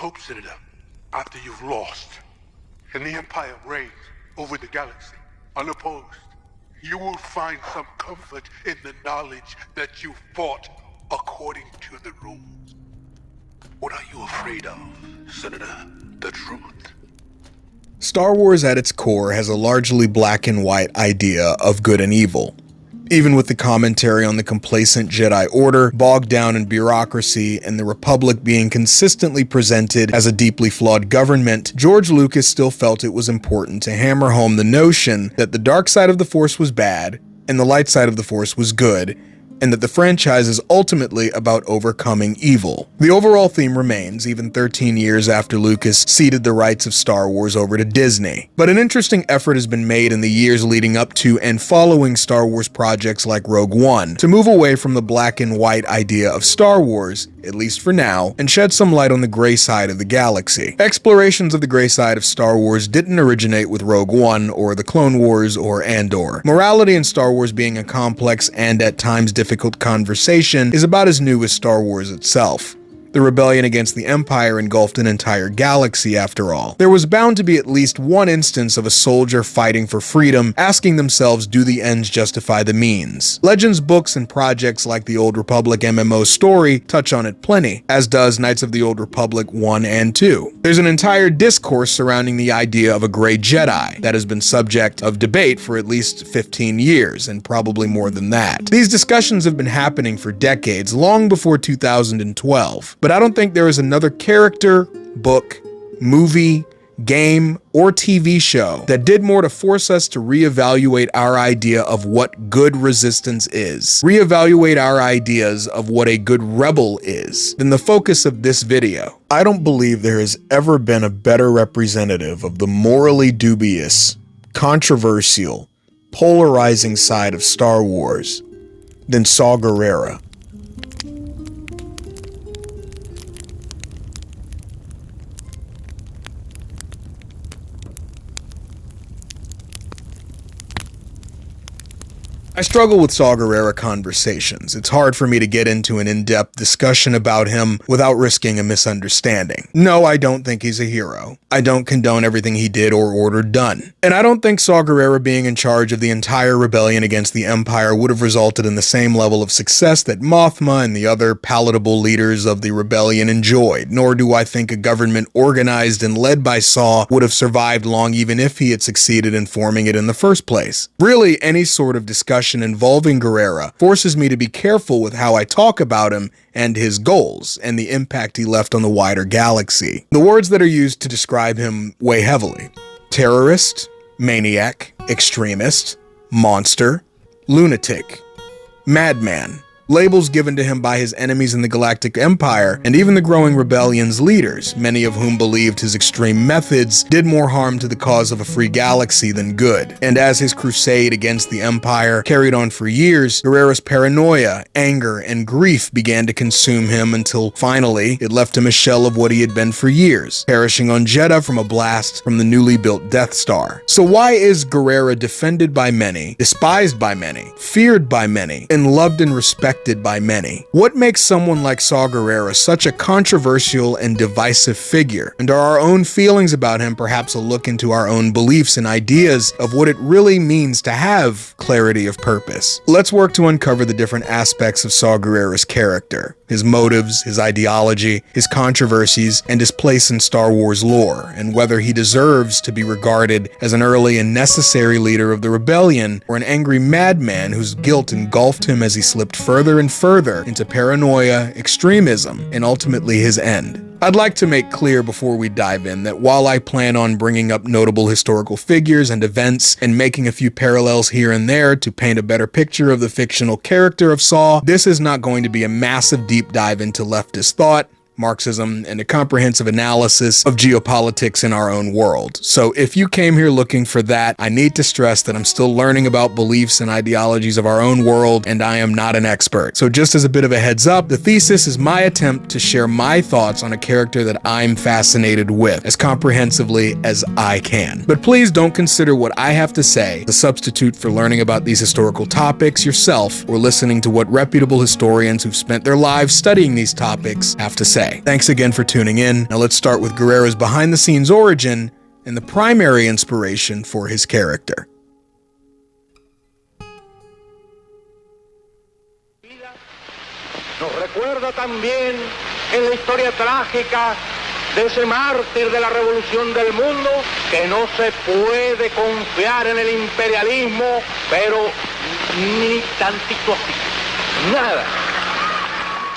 Hope, Senator, after you've lost and the Empire reigns over the galaxy unopposed, you will find some comfort in the knowledge that you fought according to the rules. What are you afraid of, Senator? The truth? Star Wars at its core has a largely black and white idea of good and evil. Even with the commentary on the complacent Jedi Order, bogged down in bureaucracy, and the Republic being consistently presented as a deeply flawed government, George Lucas still felt it was important to hammer home the notion that the dark side of the Force was bad, and the light side of the Force was good, and that the franchise is ultimately about overcoming evil. The overall theme remains, even 13 years after Lucas ceded the rights of Star Wars over to Disney. But an interesting effort has been made in the years leading up to and following Star Wars projects like Rogue One to move away from the black and white idea of Star Wars, at least for now, and shed some light on the gray side of the galaxy. Explorations of the gray side of Star Wars didn't originate with Rogue One or the Clone Wars or Andor. Morality in Star Wars being a complex and at times difficult conversation is about as new as Star Wars itself. The rebellion against the Empire engulfed an entire galaxy, after all. There was bound to be at least one instance of a soldier fighting for freedom, asking themselves, do the ends justify the means? Legends books and projects like the Old Republic MMO story touch on it plenty, as does Knights of the Old Republic 1 and 2. There's an entire discourse surrounding the idea of a gray Jedi that has been subject of debate for at least 15 years, and probably more than that. These discussions have been happening for decades, long before 2012. But I don't think there is another character, book, movie, game, or TV show that did more to force us to reevaluate our idea of what good resistance is, reevaluate our ideas of what a good rebel is, than the focus of this video. I don't believe there has ever been a better representative of the morally dubious, controversial, polarizing side of Star Wars than Saw Gerrera. I struggle with Saw Gerrera conversations. It's hard for me to get into an in-depth discussion about him without risking a misunderstanding. No, I don't think he's a hero. I don't condone everything he did or ordered done. And I don't think Saw Gerrera being in charge of the entire rebellion against the Empire would have resulted in the same level of success that Mothma and the other palatable leaders of the rebellion enjoyed, nor do I think a government organized and led by Saw would have survived long even if he had succeeded in forming it in the first place. Really, any sort of discussion involving Gerrera forces me to be careful with how I talk about him and his goals, and the impact he left on the wider galaxy. The words that are used to describe him weigh heavily: terrorist, maniac, extremist, monster, lunatic, madman. Labels given to him by his enemies in the Galactic Empire, and even the growing rebellion's leaders, many of whom believed his extreme methods did more harm to the cause of a free galaxy than good. And as his crusade against the Empire carried on for years, Gerrera's paranoia, anger, and grief began to consume him until finally it left him a shell of what he had been for years, perishing on Jedha from a blast from the newly built Death Star. So why is Gerrera defended by many, despised by many, feared by many, and loved and respected by many? What makes someone like Saw Gerrera such a controversial and divisive figure? And are our own feelings about him perhaps a look into our own beliefs and ideas of what it really means to have clarity of purpose? Let's work to uncover the different aspects of Saw Gerrera's character, his motives, his ideology, his controversies, and his place in Star Wars lore, and whether he deserves to be regarded as an early and necessary leader of the rebellion, or an angry madman whose guilt engulfed him as he slipped further and further into paranoia, extremism, and ultimately his end. I'd like to make clear before we dive in that while I plan on bringing up notable historical figures and events and making a few parallels here and there to paint a better picture of the fictional character of Saw, this is not going to be a massive deep dive into leftist thought, Marxism, and a comprehensive analysis of geopolitics in our own world. So if you came here looking for that, I need to stress that I'm still learning about beliefs and ideologies of our own world, and I am not an expert. So just as a bit of a heads up, the thesis is my attempt to share my thoughts on a character that I'm fascinated with as comprehensively as I can. But please don't consider what I have to say the substitute for learning about these historical topics yourself or listening to what reputable historians who've spent their lives studying these topics have to say. today. Thanks again for tuning in. Now let's start with Gerrera's behind-the-scenes origin and the primary inspiration for his character. Nos recuerda también en la historia trágica de ese mártir de la revolución del mundo, que no se puede confiar en el imperialismo, pero ni tantito así, nada.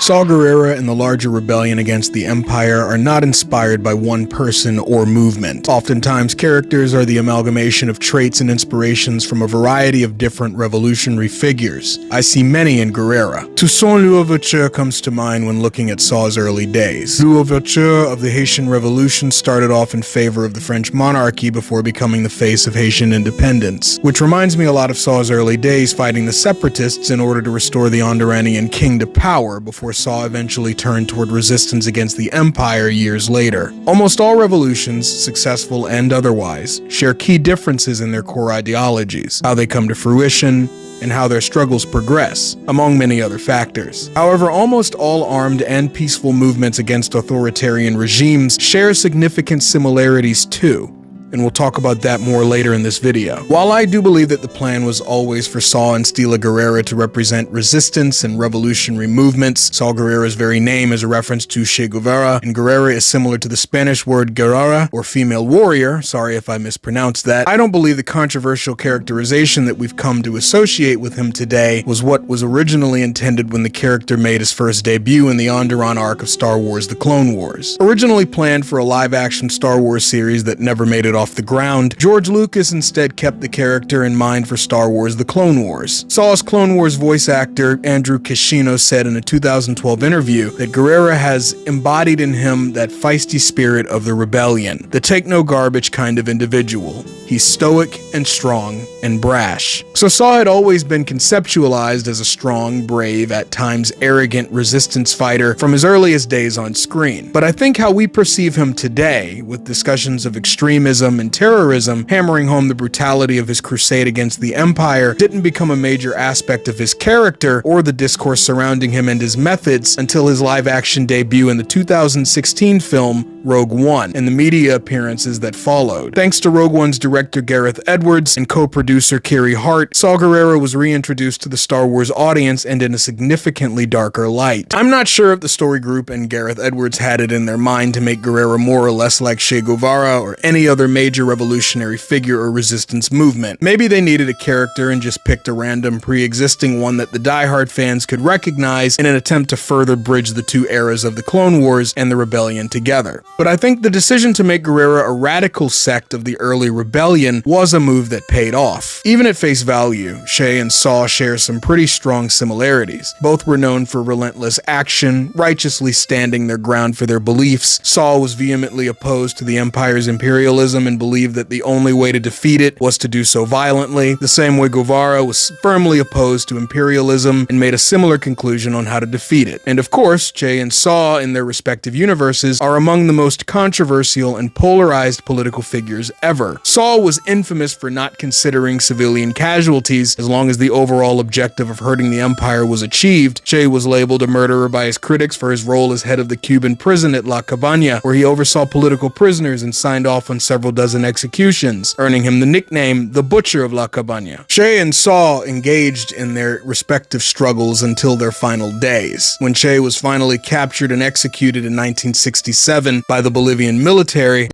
Saw Gerrera and the larger rebellion against the Empire are not inspired by one person or movement. Oftentimes, characters are the amalgamation of traits and inspirations from a variety of different revolutionary figures. I see many in Gerrera. Toussaint Louverture comes to mind when looking at Saw's early days. Louverture of the Haitian Revolution started off in favor of the French monarchy before becoming the face of Haitian independence, which reminds me a lot of Saw's early days fighting the separatists in order to restore the Onderanian king to power before Saw eventually turned toward resistance against the Empire years later. Almost all revolutions, successful and otherwise, share key differences in their core ideologies, how they come to fruition, and how their struggles progress, among many other factors. However, almost all armed and peaceful movements against authoritarian regimes share significant similarities too, and we'll talk about that more later in this video. While I do believe that the plan was always for Saw and Stella Gerrera to represent resistance and revolutionary movements, Saw Gerrera's very name is a reference to Che Guevara, and Gerrera is similar to the Spanish word guerrera, or female warrior, sorry if I mispronounced that, I don't believe the controversial characterization that we've come to associate with him today was what was originally intended when the character made his first debut in the Onderon arc of Star Wars: The Clone Wars. Originally planned for a live-action Star Wars series that never made it off the ground, George Lucas instead kept the character in mind for Star Wars: The Clone Wars. Saw's Clone Wars voice actor Andrew Kishino said in a 2012 interview that Gerrera has embodied in him that feisty spirit of the rebellion, the take-no-garbage kind of individual. He's stoic and strong and brash. So Saw had always been conceptualized as a strong, brave, at times arrogant resistance fighter from his earliest days on screen. But I think how we perceive him today, with discussions of extremism and terrorism hammering home the brutality of his crusade against the Empire, didn't become a major aspect of his character or the discourse surrounding him and his methods until his live-action debut in the 2016 film Rogue One and the media appearances that followed. Thanks to Rogue One's director Gareth Edwards and co-producer Kerry Hart, Saw Gerrera was reintroduced to the Star Wars audience and in a significantly darker light. I'm not sure if the story group and Gareth Edwards had it in their mind to make Gerrera more or less like Che Guevara or any other major revolutionary figure or resistance movement. Maybe they needed a character and just picked a random pre-existing one that the diehard fans could recognize in an attempt to further bridge the two eras of the Clone Wars and the rebellion together. But I think the decision to make Gerrera a radical sect of the early rebellion was a move that paid off. Even at face value, Che and Saw share some pretty strong similarities. Both were known for relentless action, righteously standing their ground for their beliefs. Saw was vehemently opposed to the Empire's imperialism and believed that the only way to defeat it was to do so violently, the same way Guevara was firmly opposed to imperialism and made a similar conclusion on how to defeat it. And of course, Che and Saw in their respective universes are among the most controversial and polarized political figures ever. Saw was infamous for not considering civilian casualties as long as the overall objective of hurting the Empire was achieved. Che was labeled a murderer by his critics for his role as head of the Cuban prison at La Cabana, where he oversaw political prisoners and signed off on several dozen executions, earning him the nickname the Butcher of La Cabana. Che and Saw engaged in their respective struggles until their final days. When Che was finally captured and executed in 1967 by the Bolivian military,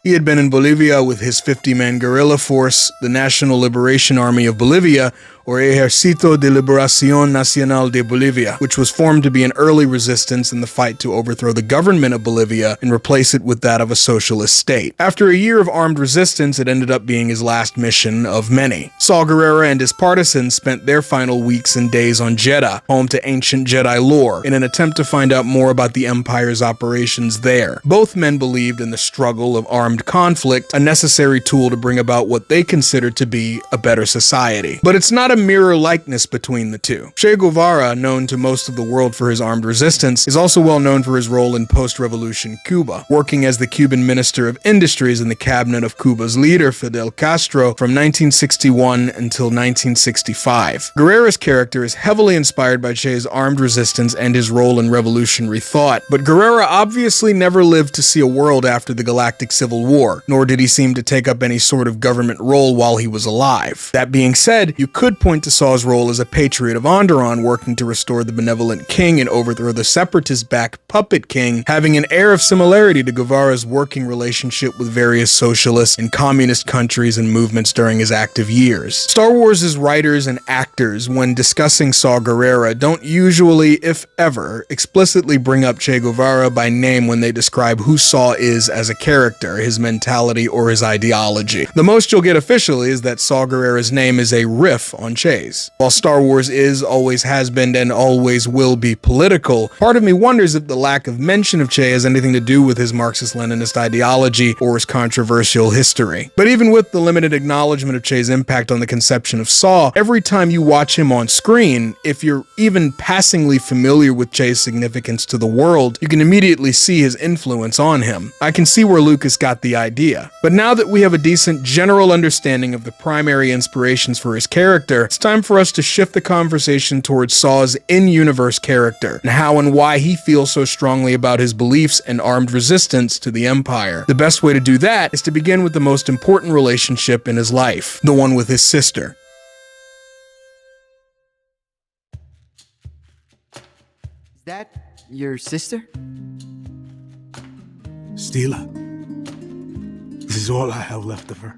he had been in Bolivia with his 50-man guerrilla force, the National Liberation Army of Bolivia, or Ejército de Liberación Nacional de Bolivia, which was formed to be an early resistance in the fight to overthrow the government of Bolivia and replace it with that of a socialist state. After a year of armed resistance, it ended up being his last mission of many. Saw Gerrera and his partisans spent their final weeks and days on Jeddah, home to ancient Jedi lore, in an attempt to find out more about the Empire's operations there. Both men believed in the struggle of armed conflict, a necessary tool to bring about what they considered to be a better society. But it's not not a mirror likeness between the two. Che Guevara, known to most of the world for his armed resistance, is also well known for his role in post-revolution Cuba, working as the Cuban Minister of Industries in the cabinet of Cuba's leader Fidel Castro from 1961 until 1965. Gerrera's character is heavily inspired by Che's armed resistance and his role in revolutionary thought, but Gerrera obviously never lived to see a world after the Galactic Civil War, nor did he seem to take up any sort of government role while he was alive. That being said, you could point to Saw's role as a patriot of Onderon working to restore the benevolent king and overthrow the separatist-backed puppet king, having an air of similarity to Guevara's working relationship with various socialist and communist countries and movements during his active years. Star Wars' writers and actors, when discussing Saw Gerrera, don't usually, if ever, explicitly bring up Che Guevara by name when they describe who Saw is as a character, his mentality, or his ideology. The most you'll get officially is that Saw Gerrera's name is a riff on Che's. While Star Wars is, always has been, and always will be political, part of me wonders if the lack of mention of Che has anything to do with his Marxist-Leninist ideology or his controversial history. But even with the limited acknowledgement of Che's impact on the conception of Saw, every time you watch him on screen, if you're even passingly familiar with Che's significance to the world, you can immediately see his influence on him. I can see where Lucas got the idea. But now that we have a decent general understanding of the primary inspirations for his character, it's time for us to shift the conversation towards Saw's in-universe character, and how and why he feels so strongly about his beliefs and armed resistance to the Empire. The best way to do that is to begin with the most important relationship in his life, the one with his sister. Is that your sister? Steela. This is all I have left of her.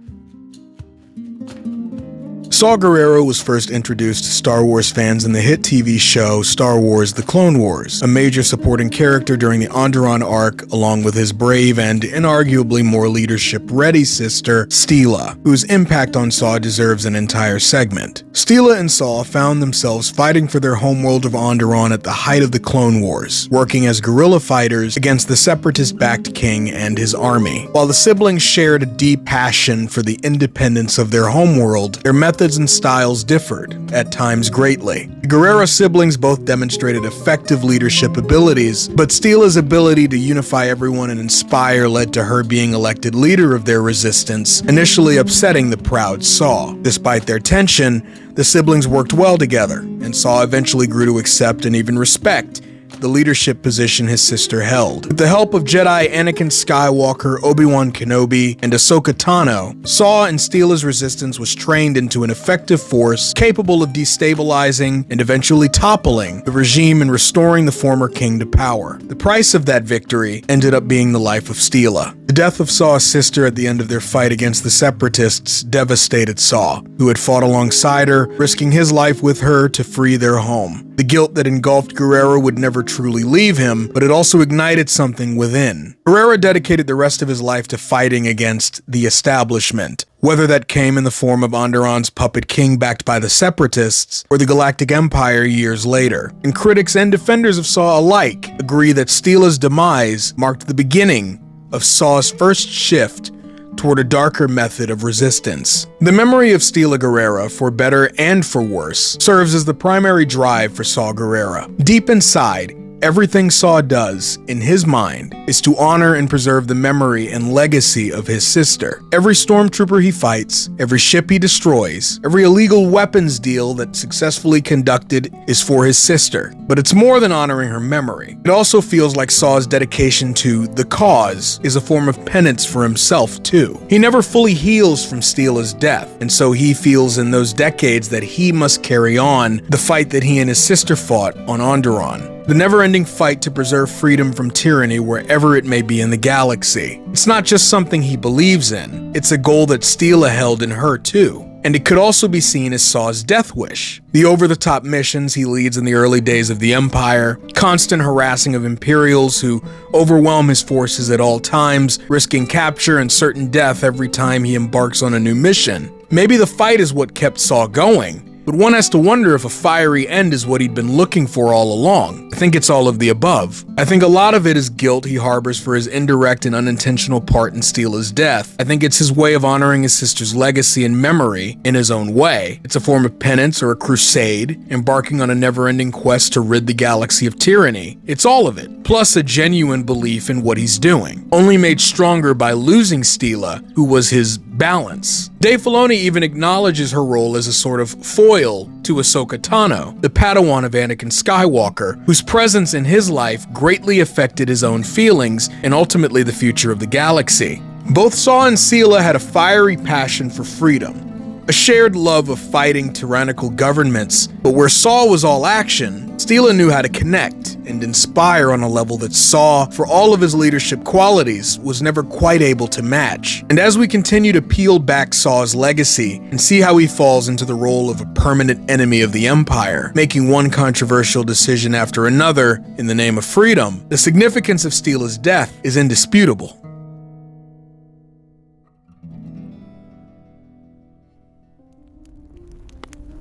Saw Gerrera was first introduced to Star Wars fans in the hit TV show Star Wars: The Clone Wars, a major supporting character during the Onderon arc, along with his brave and inarguably more leadership-ready sister, Steela, whose impact on Saw deserves an entire segment. Steela and Saw found themselves fighting for their homeworld of Onderon at the height of the Clone Wars, working as guerrilla fighters against the separatist-backed king and his army. While the siblings shared a deep passion for the independence of their homeworld, their methods and styles differed, at times greatly. The Gerrera siblings both demonstrated effective leadership abilities, but Steela's ability to unify everyone and inspire led to her being elected leader of their resistance, initially upsetting the proud Saw. Despite their tension, the siblings worked well together, and Saw eventually grew to accept and even respect the leadership position his sister held. With the help of Jedi Anakin Skywalker, Obi-Wan Kenobi, and Ahsoka Tano, Saw and Steela's resistance was trained into an effective force capable of destabilizing and eventually toppling the regime and restoring the former king to power. The price of that victory ended up being the life of Steela. The death of Saw's sister at the end of their fight against the Separatists devastated Saw, who had fought alongside her, risking his life with her to free their home. The guilt that engulfed Gerrera would never truly leave him, but it also ignited something within. Gerrera dedicated the rest of his life to fighting against the establishment, whether that came in the form of Onderon's puppet king backed by the Separatists, or the Galactic Empire years later. And critics and defenders of Saw alike agree that Steela's demise marked the beginning of Saw's first shift toward a darker method of resistance. The memory of Steela Gerrera, for better and for worse, serves as the primary drive for Saw Gerrera. Deep inside, everything Saw does, in his mind, is to honor and preserve the memory and legacy of his sister. Every stormtrooper he fights, every ship he destroys, every illegal weapons deal that successfully conducted is for his sister. But it's more than honoring her memory. It also feels like Saw's dedication to the cause is a form of penance for himself, too. He never fully heals from Steela's death, and so he feels in those decades that he must carry on the fight that he and his sister fought on Onderon. The never-ending fight to preserve freedom from tyranny wherever it may be in the galaxy. It's not just something he believes in, it's a goal that Steela held in her too. And it could also be seen as Saw's death wish. The over-the-top missions he leads in the early days of the Empire, constant harassing of Imperials who overwhelm his forces at all times, risking capture and certain death every time he embarks on a new mission. Maybe the fight is what kept Saw going. But one has to wonder if a fiery end is what he'd been looking for all along. I think it's all of the above. I think a lot of it is guilt he harbors for his indirect and unintentional part in Steela's death. I think it's his way of honoring his sister's legacy and memory in his own way. It's a form of penance or a crusade, embarking on a never-ending quest to rid the galaxy of tyranny. It's all of it, plus a genuine belief in what he's doing, only made stronger by losing Steela, who was his balance. Dave Filoni even acknowledges her role as a sort of foil to Ahsoka Tano, the Padawan of Anakin Skywalker, whose presence in his life greatly affected his own feelings and ultimately the future of the galaxy. Both Saw and Steela had a fiery passion for freedom, a shared love of fighting tyrannical governments, but where Saw was all action, Steela knew how to connect and inspire on a level that Saw, for all of his leadership qualities, was never quite able to match. And as we continue to peel back Saw's legacy and see how he falls into the role of a permanent enemy of the Empire, making one controversial decision after another in the name of freedom, the significance of Steela's death is indisputable.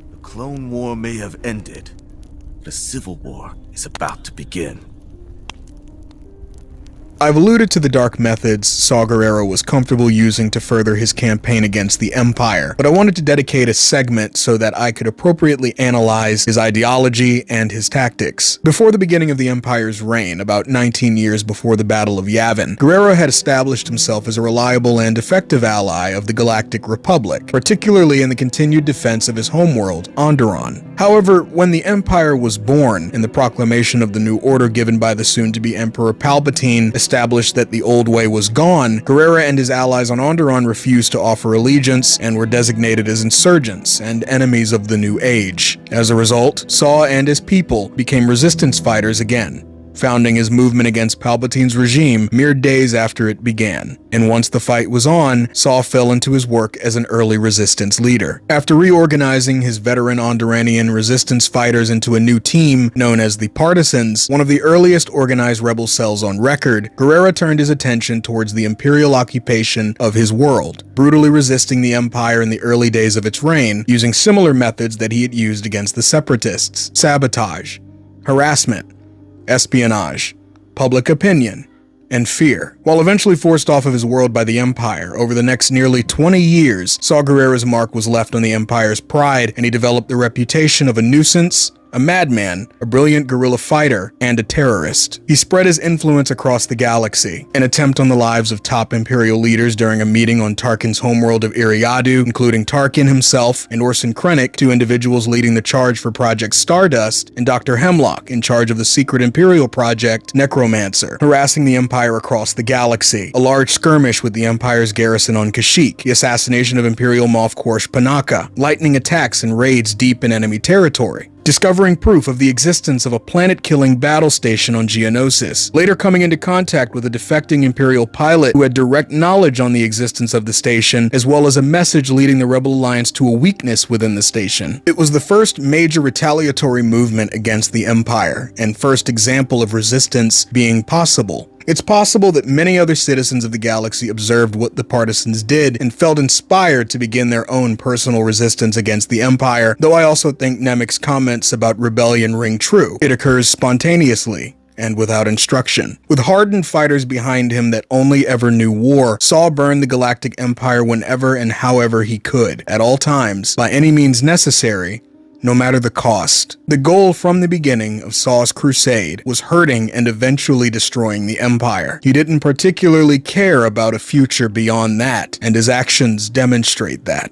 The Clone War may have ended. The Civil War is about to begin. I've alluded to the dark methods Saw Gerrera was comfortable using to further his campaign against the Empire, but I wanted to dedicate a segment so that I could appropriately analyze his ideology and his tactics. Before the beginning of the Empire's reign, about 19 years before the Battle of Yavin, Gerrera had established himself as a reliable and effective ally of the Galactic Republic, particularly in the continued defense of his homeworld, Onderon. However, when the Empire was born, and the proclamation of the new order given by the soon-to-be Emperor Palpatine established that the old way was gone, Gerrera and his allies on Onderon refused to offer allegiance and were designated as insurgents and enemies of the new age. As a result, Saw and his people became resistance fighters again, founding his movement against Palpatine's regime mere days after it began. And once the fight was on, Saw fell into his work as an early resistance leader. After reorganizing his veteran Onderanian resistance fighters into a new team known as the Partisans, one of the earliest organized rebel cells on record, Gerrera turned his attention towards the Imperial occupation of his world, brutally resisting the Empire in the early days of its reign, using similar methods that he had used against the Separatists: sabotage, harassment, espionage, public opinion, and fear. While eventually forced off of his world by the Empire, over the next nearly 20 years, Saw Gerrera's mark was left on the Empire's pride, and he developed the reputation of a nuisance, a madman, a brilliant guerrilla fighter, and a terrorist. He spread his influence across the galaxy. An attempt on the lives of top Imperial leaders during a meeting on Tarkin's homeworld of Iriadu, including Tarkin himself and Orson Krennic, two individuals leading the charge for Project Stardust, and Dr. Hemlock, in charge of the secret Imperial project Necromancer, harassing the Empire across the galaxy. A large skirmish with the Empire's garrison on Kashyyyk, the assassination of Imperial Moff Korsh Panaka, lightning attacks and raids deep in enemy territory, discovering proof of the existence of a planet-killing battle station on Geonosis, later coming into contact with a defecting Imperial pilot who had direct knowledge on the existence of the station, as well as a message leading the Rebel Alliance to a weakness within the station. It was the first major retaliatory movement against the Empire, and first example of resistance being possible. It's possible that many other citizens of the galaxy observed what the Partisans did and felt inspired to begin their own personal resistance against the Empire, though I also think Nemec's comments about rebellion ring true. It occurs spontaneously and without instruction. With hardened fighters behind him that only ever knew war, Saw burned the Galactic Empire whenever and however he could, at all times, by any means necessary, no matter the cost. The goal from the beginning of Saw's crusade was hurting and eventually destroying the Empire. He didn't particularly care about a future beyond that, and his actions demonstrate that.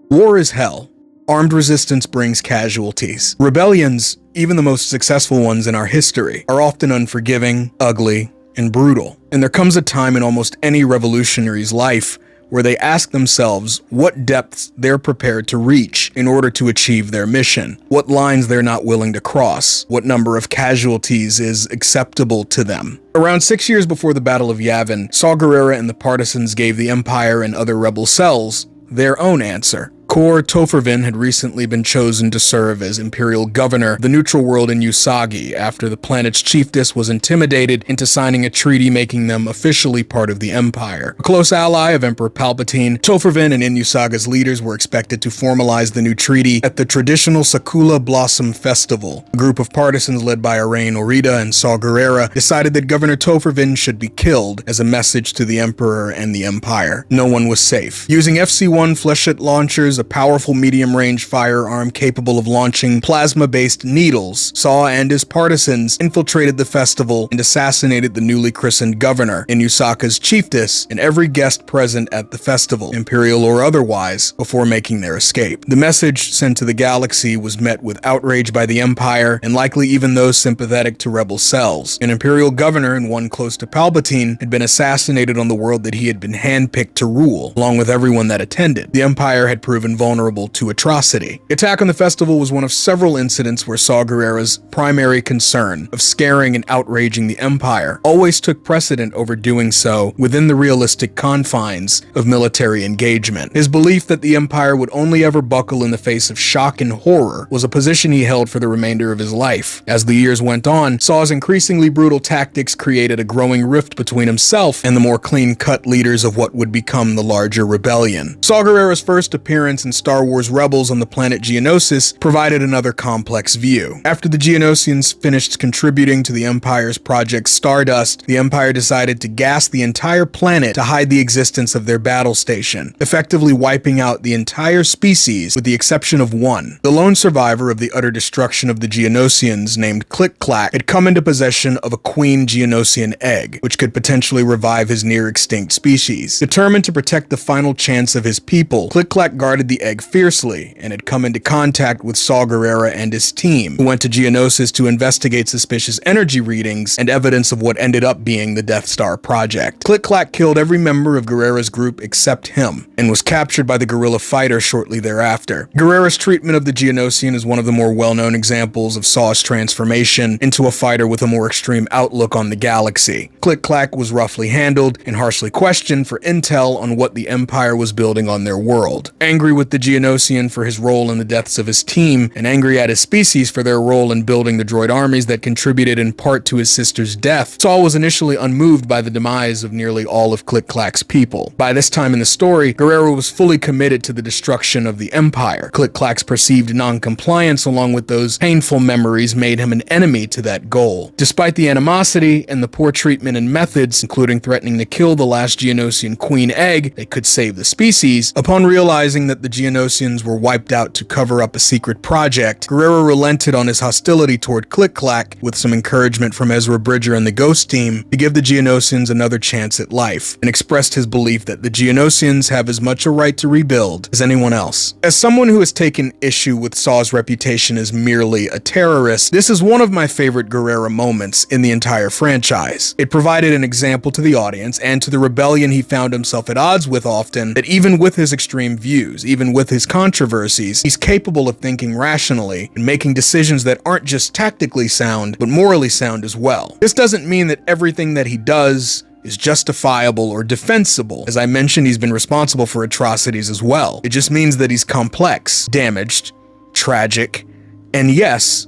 War is hell. Armed resistance brings casualties. Rebellions, even the most successful ones in our history, are often unforgiving, ugly, and brutal. And there comes a time in almost any revolutionary's life where they ask themselves what depths they're prepared to reach in order to achieve their mission, what lines they're not willing to cross, what number of casualties is acceptable to them. Around 6 years before the Battle of Yavin, Saw Gerrera and the Partisans gave the Empire and other rebel cells their own answer. Kor Tophervin had recently been chosen to serve as Imperial Governor of the neutral world in Usagi after the planet's chiefess was intimidated into signing a treaty making them officially part of the Empire. A close ally of Emperor Palpatine, Tophervin and Inusaga's leaders were expected to formalize the new treaty at the traditional Sakura Blossom Festival. A group of partisans led by Arain Orita and Saw Gerrera decided that Governor Tophervin should be killed as a message to the Emperor and the Empire. No one was safe. Using FC-1 flechette launchers, a powerful medium-range firearm capable of launching plasma-based needles, Saw and his partisans infiltrated the festival and assassinated the newly christened governor, Inusaga's chiefess, and every guest present at the festival, imperial or otherwise, before making their escape. The message sent to the galaxy was met with outrage by the Empire and likely even those sympathetic to rebel cells. An imperial governor and one close to Palpatine had been assassinated on the world that he had been handpicked to rule, along with everyone that attended. The Empire had proven vulnerable to atrocity. The attack on the festival was one of several incidents where Saw Gerrera's primary concern of scaring and outraging the Empire always took precedent over doing so within the realistic confines of military engagement. His belief that the Empire would only ever buckle in the face of shock and horror was a position he held for the remainder of his life. As the years went on, Saw's increasingly brutal tactics created a growing rift between himself and the more clean-cut leaders of what would become the larger rebellion. Saw Gerrera's first appearance in Star Wars Rebels on the planet Geonosis provided another complex view. After the Geonosians finished contributing to the Empire's Project Stardust, the Empire decided to gas the entire planet to hide the existence of their battle station, effectively wiping out the entire species with the exception of one. The lone survivor of the utter destruction of the Geonosians, named Click-Clack, had come into possession of a queen Geonosian egg, which could potentially revive his near-extinct species. Determined to protect the final chance of his people, Click-Clack guarded the egg fiercely and had come into contact with Saw Gerrera and his team, who went to Geonosis to investigate suspicious energy readings and evidence of what ended up being the Death Star project. Click-Clack killed every member of Gerrera's group except him, and was captured by the guerrilla fighter shortly thereafter. Gerrera's treatment of the Geonosian is one of the more well-known examples of Saw's transformation into a fighter with a more extreme outlook on the galaxy. Click-Clack was roughly handled and harshly questioned for intel on what the Empire was building on their world. Angry with the Geonosian for his role in the deaths of his team, and angry at his species for their role in building the droid armies that contributed in part to his sister's death, Saw was initially unmoved by the demise of nearly all of Click-Clack's people. By this time in the story, Gerrera was fully committed to the destruction of the Empire. Click-Clack's perceived non-compliance along with those painful memories made him an enemy to that goal. Despite the animosity and the poor treatment and methods, including threatening to kill the last Geonosian queen egg that could save the species, upon realizing that the Geonosians were wiped out to cover up a secret project, Gerrera relented on his hostility toward Click-Clack with some encouragement from Ezra Bridger and the Ghost team to give the Geonosians another chance at life, and expressed his belief that the Geonosians have as much a right to rebuild as anyone else. As someone who has taken issue with Saw's reputation as merely a terrorist, this is one of my favorite Gerrera moments in the entire franchise. It provided an example to the audience and to the rebellion he found himself at odds with often, that even with his extreme views, even with his controversies, he's capable of thinking rationally and making decisions that aren't just tactically sound, but morally sound as well. This doesn't mean that everything that he does is justifiable or defensible. As I mentioned, he's been responsible for atrocities as well. It just means that he's complex, damaged, tragic, and yes,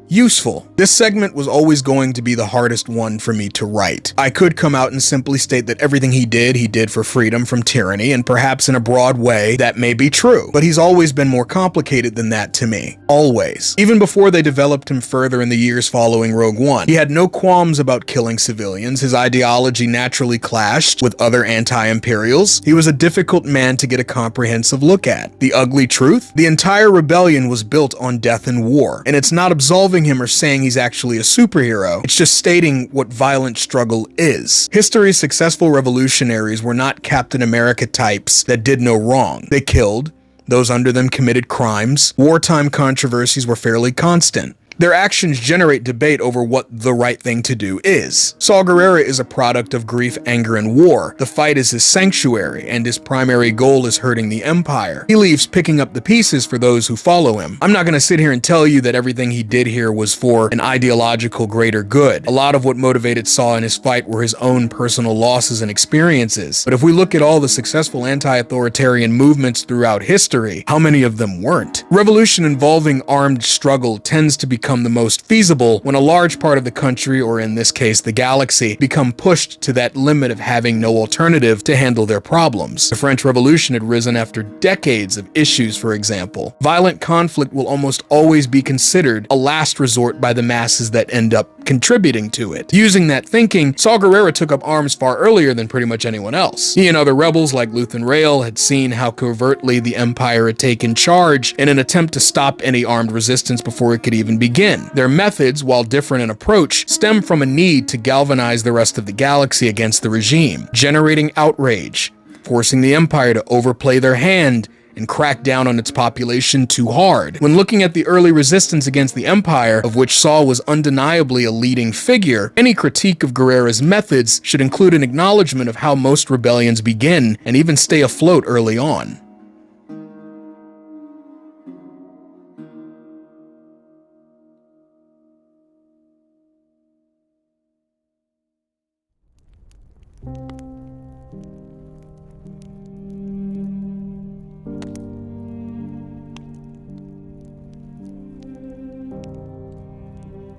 useful. This segment was always going to be the hardest one for me to write. I could come out and simply state that everything he did for freedom from tyranny, and perhaps in a broad way, that may be true. But he's always been more complicated than that to me. Always. Even before they developed him further in the years following Rogue One, he had no qualms about killing civilians. His ideology naturally clashed with other anti-imperials. He was a difficult man to get a comprehensive look at. The ugly truth? The entire rebellion was built on death and war, and it's not absolving him or saying he's actually a superhero. It's just stating what violent struggle is. History's successful revolutionaries were not Captain America types that did no wrong. They killed. Those under them committed crimes. Wartime controversies were fairly constant. Their actions generate debate over what the right thing to do is. Saw Gerrera is a product of grief, anger, and war. The fight is his sanctuary, and his primary goal is hurting the Empire. He leaves picking up the pieces for those who follow him. I'm not going to sit here and tell you that everything he did here was for an ideological greater good. A lot of what motivated Saw in his fight were his own personal losses and experiences. But if we look at all the successful anti-authoritarian movements throughout history, how many of them weren't? Revolution involving armed struggle tends to become the most feasible when a large part of the country, or in this case the galaxy, become pushed to that limit of having no alternative to handle their problems. The French Revolution had risen after decades of issues, for example. Violent conflict will almost always be considered a last resort by the masses that end up contributing to it. Using that thinking, Saw Gerrera took up arms far earlier than pretty much anyone else. He and other rebels like Luthen Rael had seen how covertly the Empire had taken charge in an attempt to stop any armed resistance before it could even begin. Their methods, while different in approach, stem from a need to galvanize the rest of the galaxy against the regime, generating outrage, forcing the Empire to overplay their hand and crack down on its population too hard. When looking at the early resistance against the Empire, of which Saw was undeniably a leading figure, any critique of Gerrera's methods should include an acknowledgement of how most rebellions begin and even stay afloat early on.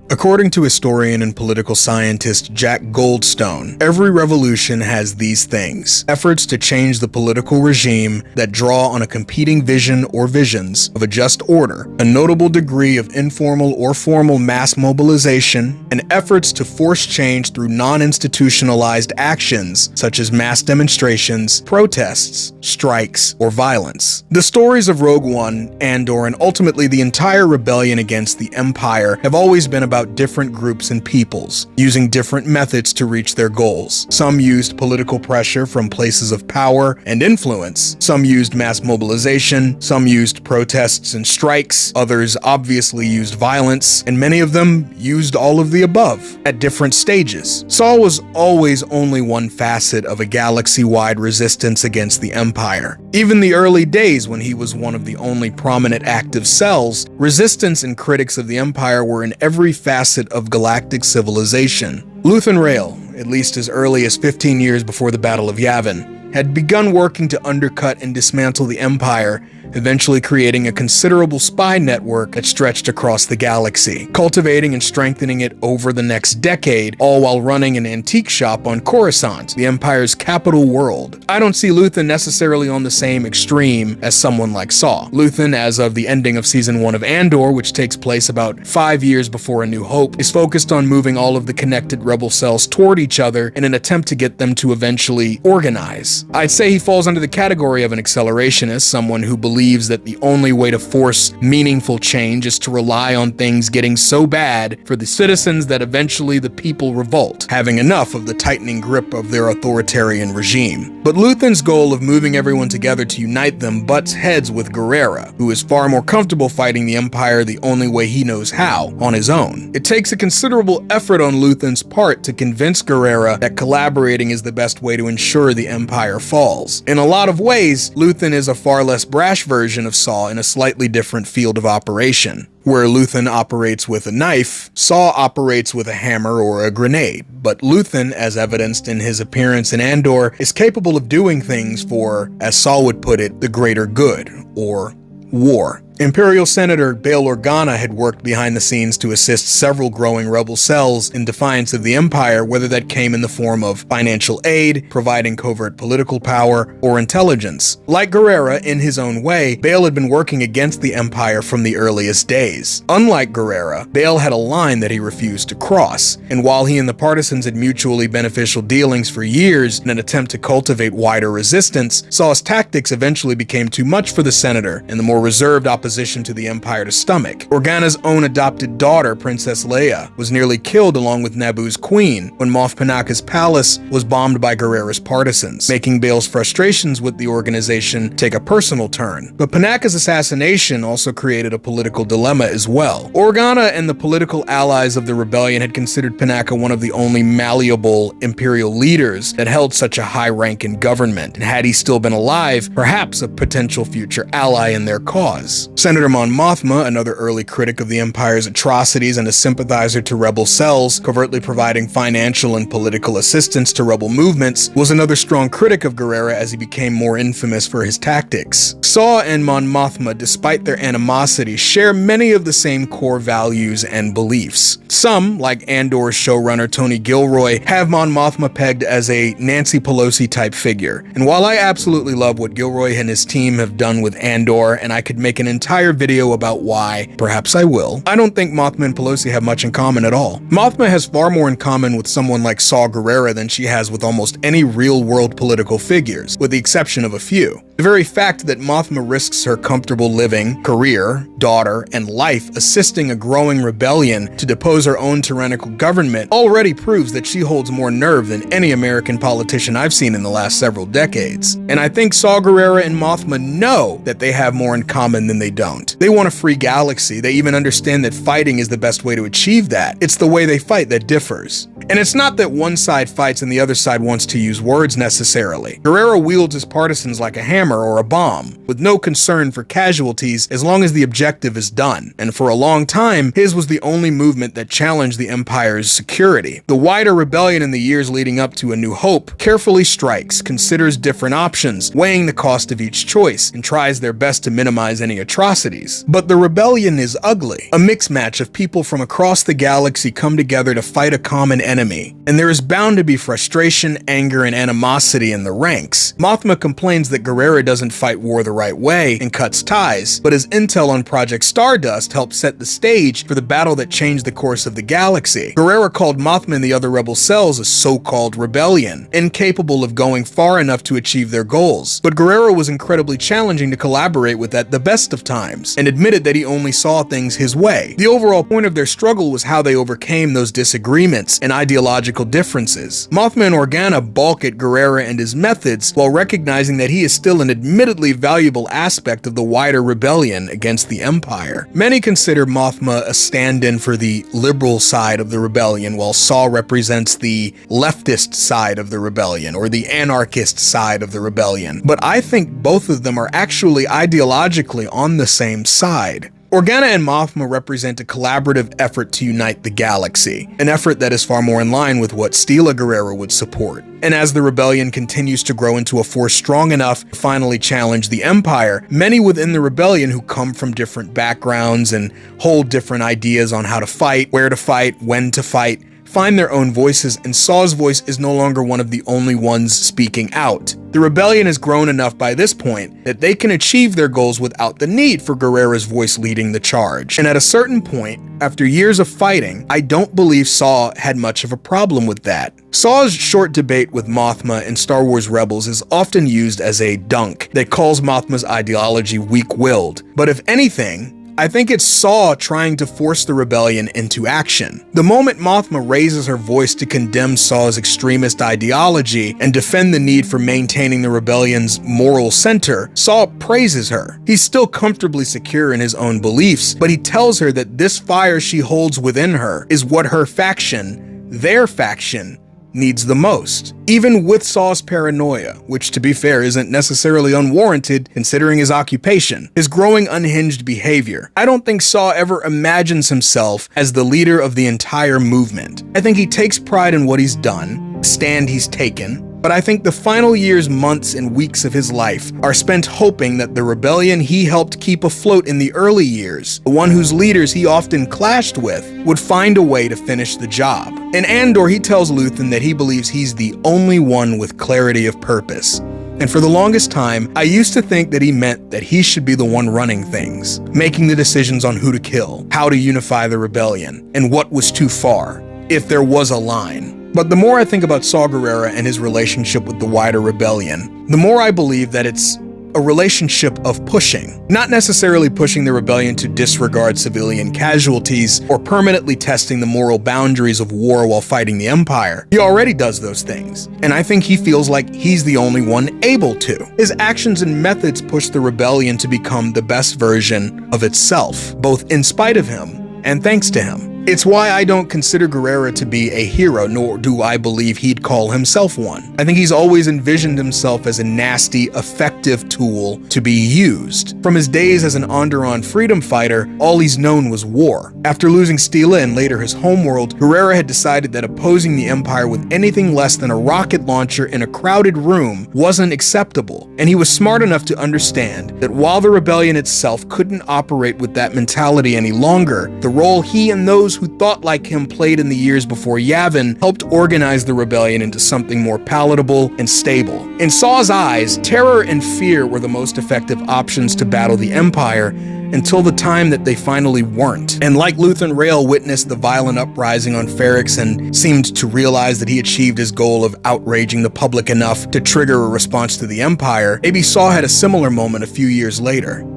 According to historian and political scientist Jack Goldstone, every revolution has these things: efforts to change the political regime that draw on a competing vision or visions of a just order, a notable degree of informal or formal mass mobilization, and efforts to force change through non-institutionalized actions such as mass demonstrations, protests, strikes, or violence. The stories of Rogue One, Andor, and ultimately the entire rebellion against the Empire have always been about different groups and peoples, using different methods to reach their goals. Some used political pressure from places of power and influence, some used mass mobilization, some used protests and strikes, others obviously used violence, and many of them used all of the above at different stages. Saw was always only one facet of a galaxy-wide resistance against the Empire. Even the early days, when he was one of the only prominent active cells, resistance and critics of the Empire were in every facet of galactic civilization. Luthen Rael, at least as early as 15 years before the Battle of Yavin, had begun working to undercut and dismantle the Empire, eventually creating a considerable spy network that stretched across the galaxy, cultivating and strengthening it over the next decade, all while running an antique shop on Coruscant, the Empire's capital world. I don't see Luthen necessarily on the same extreme as someone like Saw. Luthen, as of the ending of Season 1 of Andor, which takes place about 5 years before A New Hope, is focused on moving all of the connected rebel cells toward each other in an attempt to get them to eventually organize. I'd say he falls under the category of an accelerationist, someone who believes that the only way to force meaningful change is to rely on things getting so bad for the citizens that eventually the people revolt, having enough of the tightening grip of their authoritarian regime. But Luthen's goal of moving everyone together to unite them butts heads with Gerrera, who is far more comfortable fighting the Empire the only way he knows how, on his own. It takes a considerable effort on Luthen's part to convince Gerrera that collaborating is the best way to ensure the Empire falls. In a lot of ways, Luthen is a far less brash version of Saw in a slightly different field of operation. Where Luthen operates with a knife, Saw operates with a hammer or a grenade. But Luthen, as evidenced in his appearance in Andor, is capable of doing things for, as Saw would put it, the greater good, or war. Imperial Senator Bail Organa had worked behind the scenes to assist several growing rebel cells in defiance of the Empire, whether that came in the form of financial aid, providing covert political power, or intelligence. Like Gerrera, in his own way, Bail had been working against the Empire from the earliest days. Unlike Gerrera, Bail had a line that he refused to cross, and while he and the partisans had mutually beneficial dealings for years in an attempt to cultivate wider resistance, Saw's tactics eventually became too much for the senator, and the more reserved opposition proposition to the Empire to stomach. Organa's own adopted daughter, Princess Leia, was nearly killed along with Naboo's queen when Moff Panaka's palace was bombed by Gerrera's partisans, making Bail's frustrations with the organization take a personal turn. But Panaka's assassination also created a political dilemma as well. Organa and the political allies of the rebellion had considered Panaka one of the only malleable imperial leaders that held such a high rank in government, and had he still been alive, perhaps a potential future ally in their cause. Senator Mon Mothma, another early critic of the Empire's atrocities and a sympathizer to rebel cells, covertly providing financial and political assistance to rebel movements, was another strong critic of Gerrera as he became more infamous for his tactics. Saw and Mon Mothma, despite their animosity, share many of the same core values and beliefs. Some, like Andor's showrunner Tony Gilroy, have Mon Mothma pegged as a Nancy Pelosi-type figure. And while I absolutely love what Gilroy and his team have done with Andor, and I could make an entire video about why, perhaps I will, I don't think Mothma and Pelosi have much in common at all. Mothma has far more in common with someone like Saw Gerrera than she has with almost any real-world political figures, with the exception of a few. The very fact that Mothma risks her comfortable living, career, daughter, and life assisting a growing rebellion to depose her own tyrannical government already proves that she holds more nerve than any American politician I've seen in the last several decades. And I think Saw Gerrera and Mothma know that they have more in common than they don't. They want a free galaxy. They even understand that fighting is the best way to achieve that. It's the way they fight that differs. And it's not that one side fights and the other side wants to use words necessarily. Gerrera wields his partisans like a hammer or a bomb, with no concern for casualties as long as the objective is done. And for a long time, his was the only movement that challenged the Empire's security. The wider rebellion in the years leading up to A New Hope carefully strikes, considers different options, weighing the cost of each choice, and tries their best to minimize any atrocities. But the rebellion is ugly. A mixed match of people from across the galaxy come together to fight a common enemy, and there is bound to be frustration, anger, and animosity in the ranks. Mothma complains that Gerrera doesn't fight war the right way and cuts ties, but his intel on Project Stardust helped set the stage for the battle that changed the course of the galaxy. Gerrera called Mothma and the other rebel cells a so-called rebellion, incapable of going far enough to achieve their goals. But Gerrera was incredibly challenging to collaborate with at the best of times, and admitted that he only saw things his way. The overall point of their struggle was how they overcame those disagreements and ideological differences. Mothma and Organa balk at Gerrera and his methods, while recognizing that he is still an admittedly valuable aspect of the wider rebellion against the Empire. Many consider Mothma a stand-in for the liberal side of the rebellion, while Saw represents the leftist side of the rebellion, or the anarchist side of the rebellion. But I think both of them are actually ideologically on the same side. Organa and Mothma represent a collaborative effort to unite the galaxy, an effort that is far more in line with what Stila Gerrera would support. And as the rebellion continues to grow into a force strong enough to finally challenge the Empire, many within the rebellion who come from different backgrounds and hold different ideas on how to fight, where to fight, when to fight, find their own voices, and Saw's voice is no longer one of the only ones speaking out. The rebellion has grown enough by this point that they can achieve their goals without the need for Gerrera's voice leading the charge. And at a certain point, after years of fighting, I don't believe Saw had much of a problem with that. Saw's short debate with Mothma in Star Wars Rebels is often used as a dunk that calls Mothma's ideology weak-willed. But if anything, I think it's Saw trying to force the rebellion into action. The moment Mothma raises her voice to condemn Saw's extremist ideology and defend the need for maintaining the rebellion's moral center, Saw praises her. He's still comfortably secure in his own beliefs, but he tells her that this fire she holds within her is what her faction, their faction, needs the most. Even with Saw's paranoia, which to be fair isn't necessarily unwarranted considering his occupation, his growing unhinged behavior, I don't think Saw ever imagines himself as the leader of the entire movement. I think he takes pride in what he's done, the stand he's taken, but I think the final years, months, and weeks of his life are spent hoping that the rebellion he helped keep afloat in the early years, the one whose leaders he often clashed with, would find a way to finish the job. In Andor, he tells Luthen that he believes he's the only one with clarity of purpose. And for the longest time, I used to think that he meant that he should be the one running things, making the decisions on who to kill, how to unify the rebellion, and what was too far, if there was a line. But the more I think about Saw Gerrera and his relationship with the wider rebellion, the more I believe that it's a relationship of pushing. Not necessarily pushing the rebellion to disregard civilian casualties or permanently testing the moral boundaries of war while fighting the Empire. He already does those things, and I think he feels like he's the only one able to. His actions and methods push the rebellion to become the best version of itself, both in spite of him and thanks to him. It's why I don't consider Gerrera to be a hero, nor do I believe he'd call himself one. I think he's always envisioned himself as a nasty, effective tool to be used. From his days as an Onderon freedom fighter, all he's known was war. After losing Stila and later his homeworld, Gerrera had decided that opposing the Empire with anything less than a rocket launcher in a crowded room wasn't acceptable, and he was smart enough to understand that while the rebellion itself couldn't operate with that mentality any longer, the role he and those who thought like him played in the years before Yavin helped organize the rebellion into something more palatable and stable. In Saw's eyes, terror and fear were the most effective options to battle the Empire until the time that they finally weren't. And like Luthen Rael witnessed the violent uprising on Ferrix and seemed to realize that he achieved his goal of outraging the public enough to trigger a response to the Empire, maybe Saw had a similar moment a few years later.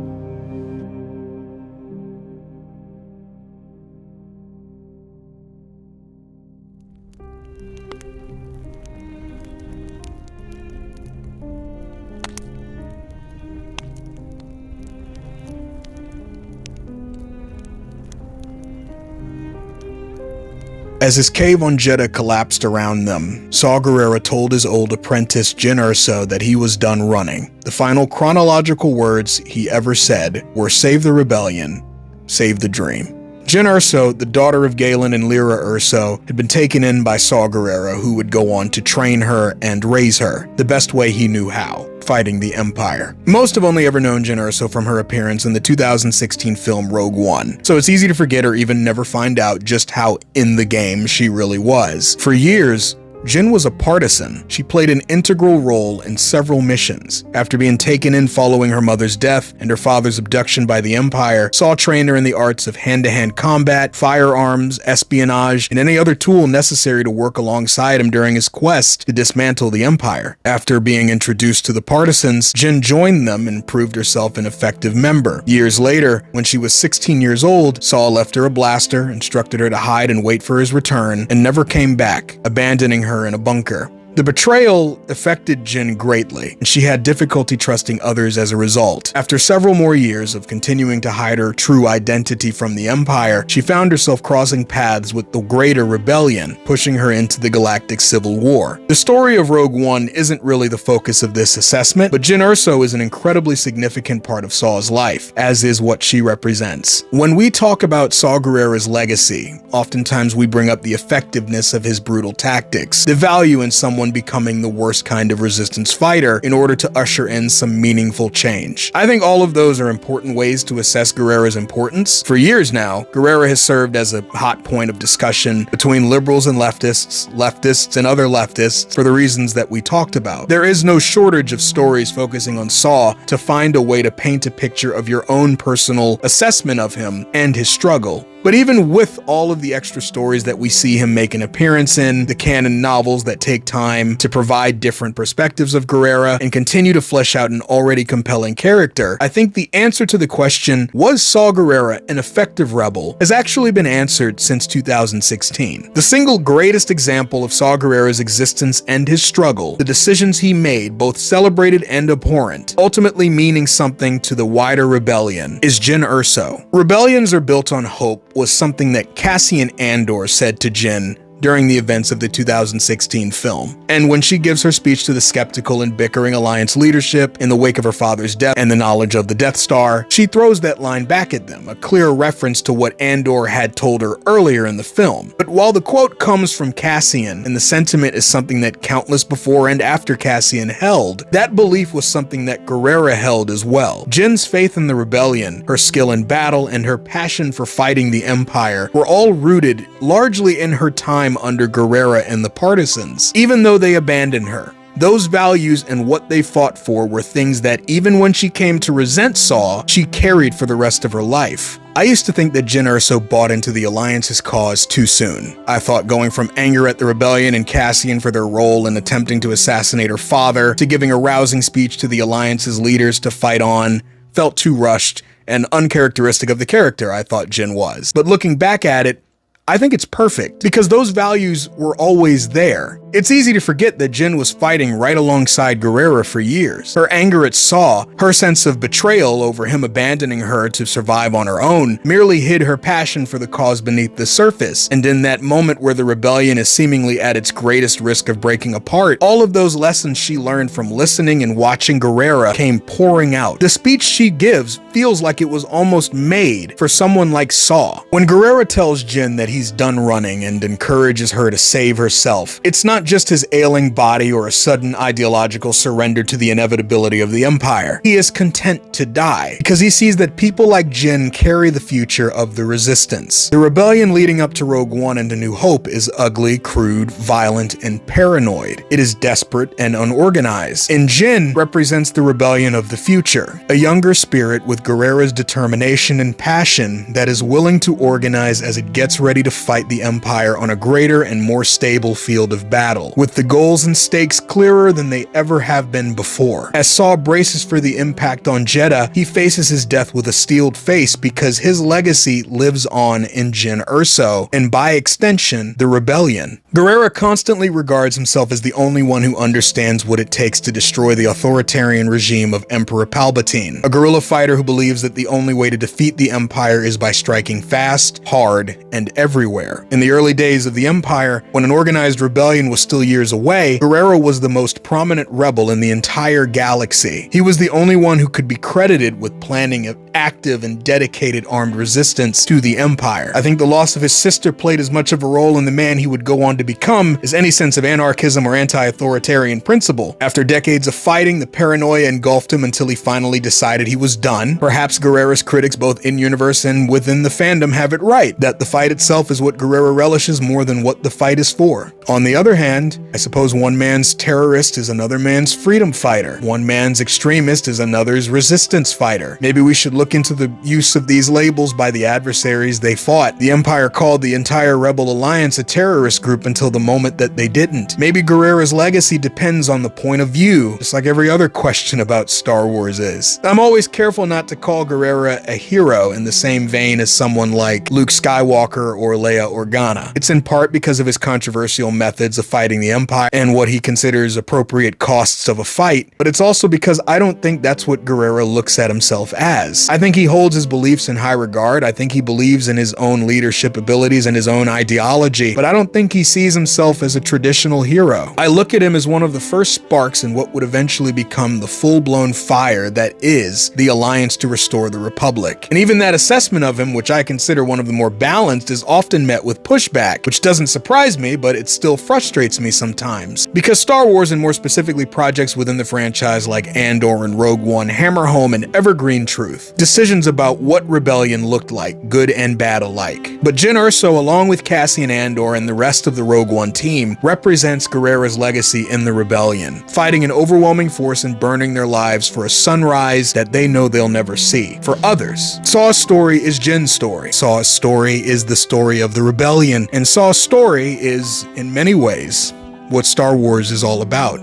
As his cave on Jedha collapsed around them, Saw Gerrera told his old apprentice Jyn Erso that he was done running. The final chronological words he ever said were, "Save the rebellion, save the dream." Jyn Erso, the daughter of Galen and Lyra Erso, had been taken in by Saw Gerrera, who would go on to train her and raise her the best way he knew how, fighting the Empire. Most have only ever known Jyn Erso from her appearance in the 2016 film Rogue One, so it's easy to forget or even never find out just how in the game she really was. For years, Jyn was a partisan. She played an integral role in several missions. After being taken in following her mother's death and her father's abduction by the Empire, Saw trained her in the arts of hand-to-hand combat, firearms, espionage, and any other tool necessary to work alongside him during his quest to dismantle the Empire. After being introduced to the partisans, Jyn joined them and proved herself an effective member. Years later, when she was 16 years old, Saw left her a blaster, instructed her to hide and wait for his return, and never came back, abandoning her in a bunker. The betrayal affected Jyn greatly, and she had difficulty trusting others as a result. After several more years of continuing to hide her true identity from the Empire, she found herself crossing paths with the Greater Rebellion, pushing her into the Galactic Civil War. The story of Rogue One isn't really the focus of this assessment, but Jyn Erso is an incredibly significant part of Saw's life, as is what she represents. When we talk about Saw Gerrera's legacy, oftentimes we bring up the effectiveness of his brutal tactics, the value in someone becoming the worst kind of resistance fighter in order to usher in some meaningful change. I think all of those are important ways to assess Gerrera's importance. For years now, Gerrera has served as a hot point of discussion between liberals and leftists and other leftists for the reasons that we talked about. There is no shortage of stories focusing on Saw to find a way to paint a picture of your own personal assessment of him and his struggle. But even with all of the extra stories that we see him make an appearance in, the canon novels that take time to provide different perspectives of Gerrera and continue to flesh out an already compelling character, I think the answer to the question, was Saw Gerrera an effective rebel, has actually been answered since 2016. The single greatest example of Saw Gerrera's existence and his struggle, the decisions he made, both celebrated and abhorrent, ultimately meaning something to the wider rebellion, is Jyn Erso. Rebellions are built on hope was something that Cassian Andor said to Jyn during the events of the 2016 film. And when she gives her speech to the skeptical and bickering Alliance leadership in the wake of her father's death and the knowledge of the Death Star, she throws that line back at them, a clear reference to what Andor had told her earlier in the film. But while the quote comes from Cassian and the sentiment is something that countless before and after Cassian held, that belief was something that Gerrera held as well. Jyn's faith in the rebellion, her skill in battle, and her passion for fighting the Empire were all rooted largely in her time under Gerrera and the partisans, even though they abandoned her. Those values and what they fought for were things that even when she came to resent Saw, she carried for the rest of her life. I used to think that Jyn Erso bought into the Alliance's cause too soon. I thought going from anger at the rebellion and Cassian for their role in attempting to assassinate her father, to giving a rousing speech to the Alliance's leaders to fight on, felt too rushed and uncharacteristic of the character I thought Jyn was. But looking back at it, I think it's perfect, because those values were always there. It's easy to forget that Jyn was fighting right alongside Gerrera for years. Her anger at Saw, her sense of betrayal over him abandoning her to survive on her own, merely hid her passion for the cause beneath the surface. And in that moment where the rebellion is seemingly at its greatest risk of breaking apart, all of those lessons she learned from listening and watching Gerrera came pouring out. The speech she gives feels like it was almost made for someone like Saw. When Gerrera tells Jyn that he's done running and encourages her to save herself, it's not just his ailing body or a sudden ideological surrender to the inevitability of the Empire. He is content to die because he sees that people like Jyn carry the future of the Resistance. The rebellion leading up to Rogue One and A New Hope is ugly, crude, violent, and paranoid. It is desperate and unorganized. And Jyn represents the rebellion of the future, a younger spirit with Gerrera's determination and passion that is willing to organize as it gets ready to fight the Empire on a greater and more stable field of battle, with the goals and stakes clearer than they ever have been before. As Saw braces for the impact on Jedha, he faces his death with a steeled face because his legacy lives on in Jyn Erso, and by extension, the rebellion. Gerrera constantly regards himself as the only one who understands what it takes to destroy the authoritarian regime of Emperor Palpatine, a guerrilla fighter who believes that the only way to defeat the Empire is by striking fast, hard, and everywhere. In the early days of the Empire, when an organized rebellion was still years away, Gerrera was the most prominent rebel in the entire galaxy. He was the only one who could be credited with planning an active and dedicated armed resistance to the Empire. I think the loss of his sister played as much of a role in the man he would go on to become as any sense of anarchism or anti-authoritarian principle. After decades of fighting, the paranoia engulfed him until he finally decided he was done. Perhaps Gerrera's critics both in-universe and within the fandom have it right, that the fight itself is what Gerrera relishes more than what the fight is for. On the other hand, I suppose one man's terrorist is another man's freedom fighter. One man's extremist is another's resistance fighter. Maybe we should look into the use of these labels by the adversaries they fought. The Empire called the entire Rebel Alliance a terrorist group until the moment that they didn't. Maybe Gerrera's legacy depends on the point of view, just like every other question about Star Wars is. I'm always careful not to call Gerrera a hero in the same vein as someone like Luke Skywalker or Leia Organa. It's in part because of his controversial methods of fighting the Empire and what he considers appropriate costs of a fight, but it's also because I don't think that's what Gerrera looks at himself as. I think he holds his beliefs in high regard. I think he believes in his own leadership abilities and his own ideology, but I don't think he sees himself as a traditional hero. I look at him as one of the first sparks in what would eventually become the full-blown fire that is the Alliance to restore the Republic. And even that assessment of him, which I consider one of the more balanced, is often met with pushback, which doesn't surprise me, but it still frustrates me sometimes. Because Star Wars, and more specifically projects within the franchise like Andor and Rogue One, hammer home an evergreen truth. Decisions about what rebellion looked like, good and bad alike. But Jyn Erso, along with Cassian Andor and the rest of the Rogue One team, represents Gerrera's legacy in the rebellion, fighting an overwhelming force and burning their lives for a sunrise that they know they'll never see. For others, Saw's story is Jyn's story. Saw's story is the story of the rebellion, and Saw's story is, in many ways, what Star Wars is all about.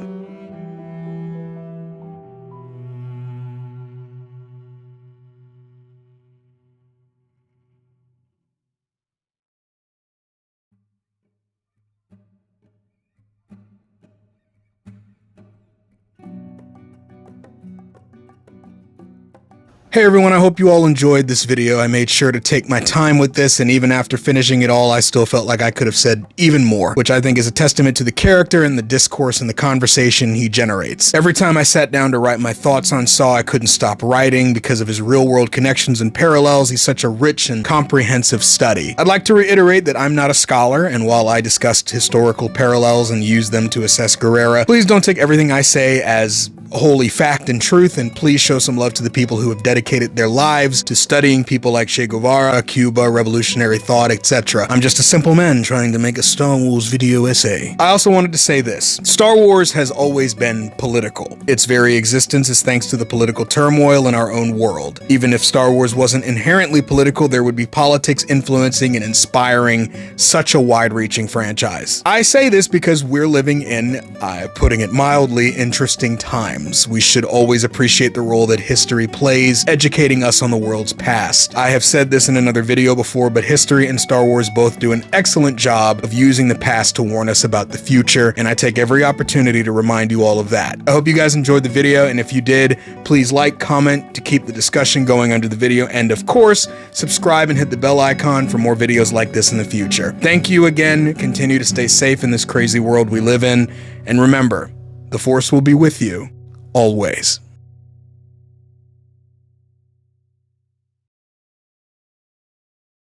Hey everyone, I hope you all enjoyed this video. I made sure to take my time with this, and even after finishing it all, I still felt like I could have said even more, which I think is a testament to the character and the discourse and the conversation he generates. Every time I sat down to write my thoughts on Saw, I couldn't stop writing because of his real-world connections and parallels. He's such a rich and comprehensive study. I'd like to reiterate that I'm not a scholar, and while I discussed historical parallels and used them to assess Gerrera, please don't take everything I say as wholly fact and truth, and please show some love to the people who have dedicated dedicated their lives to studying people like Che Guevara, Cuba, revolutionary thought, etc. I'm just a simple man trying to make a Star Wars video essay. I also wanted to say this. Star Wars has always been political. Its very existence is thanks to the political turmoil in our own world. Even if Star Wars wasn't inherently political, there would be politics influencing and inspiring such a wide-reaching franchise. I say this because we're living in, putting it mildly, interesting times. We should always appreciate the role that history plays, educating us on the world's past. I have said this in another video before, but history and Star Wars both do an excellent job of using the past to warn us about the future, and I take every opportunity to remind you all of that. I hope you guys enjoyed the video, and if you did, please like, comment to keep the discussion going under the video, and of course, subscribe and hit the bell icon for more videos like this in the future. Thank you again, continue to stay safe in this crazy world we live in, and remember, the Force will be with you, always.